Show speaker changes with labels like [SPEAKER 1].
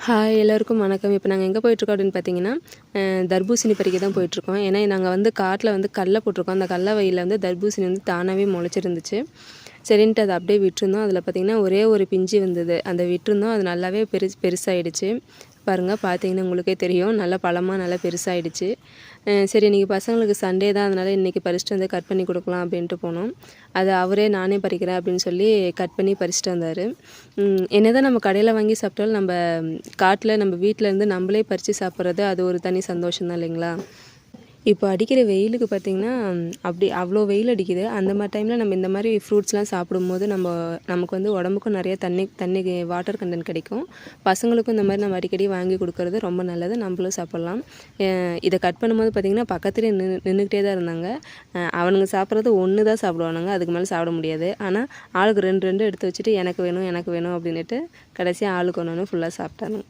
[SPEAKER 1] Hi எல்லோருக்கும் வணக்கம். இப்போ நாங்கள் எங்கே போயிட்டுருக்கோம் அப்படின்னு பார்த்தீங்கன்னா, தர்பூசணி பறிக்க தான் போயிட்டுருக்கோம். ஏன்னா நாங்கள் வந்து காட்டில் வந்து கடல போட்டிருக்கோம். அந்த கடல வயலில் வந்து தர்பூசணி வந்து தானாகவே முளைச்சிருந்துச்சு. சரின்ட்டு அதை அப்படியே விட்டுருந்தோம். அதில் பார்த்திங்கன்னா ஒரே ஒரு பிஞ்சு வந்தது. அந்த விட்டுருந்தோம். அது நல்லாவே பெருசாகிடுச்சு. பாருங்கள், பார்த்தீங்கன்னா உங்களுக்கே தெரியும். நல்லா பழமாக நல்லா பெருசாகிடுச்சு. சரி, இன்றைக்கி பசங்களுக்கு சண்டே தான், அதனால் இன்றைக்கி பறிச்சுட்டு வந்து கட் பண்ணி கொடுக்கலாம் அப்படின்ட்டு போனோம். அது அவரே நானே பறிக்கிறேன் அப்படின்னு சொல்லி கட் பண்ணி பறிச்சுட்டு வந்தார். என்ன தான் நம்ம கடையில் வாங்கி சாப்பிட்டாலும் நம்ம காட்டில் நம்ம வீட்டிலேருந்து நம்மளே பறித்து சாப்பிட்றது அது ஒரு தனி சந்தோஷம் தான் இல்லைங்களா? இப்போ அடிக்கிற வெயிலுக்கு பார்த்திங்கன்னா அவ்வளோ வெயில் அடிக்குது. அந்த மாதிரி டைமில் நம்ம இந்த மாதிரி ஃப்ரூட்ஸ்லாம் சாப்பிடும்போது நமக்கு வந்து உடம்புக்கும் நிறைய தண்ணி வாட்டர் கண்டென்ட் கிடைக்கும். பசங்களுக்கும் இந்த மாதிரி நம்ம அடிக்கடி வாங்கி கொடுக்குறது ரொம்ப நல்லது. நம்மளும் சாப்பிட்லாம். இதை கட் பண்ணும்போது பார்த்திங்கன்னா பக்கத்துலேயே நின்றுக்கிட்டே தான் இருந்தாங்க. அவனுங்க சாப்பிட்றது ஒன்று தான் சாப்பிடுவானுங்க, அதுக்கு மேலே சாப்பிட முடியாது. ஆனால் ஆளுக்கு 2 எடுத்து வச்சுட்டு எனக்கு வேணும் அப்படின்ட்டு கடைசியாக ஆளுக்கு ஒன்று ஃபுல்லாக சாப்பிட்டானுங்க.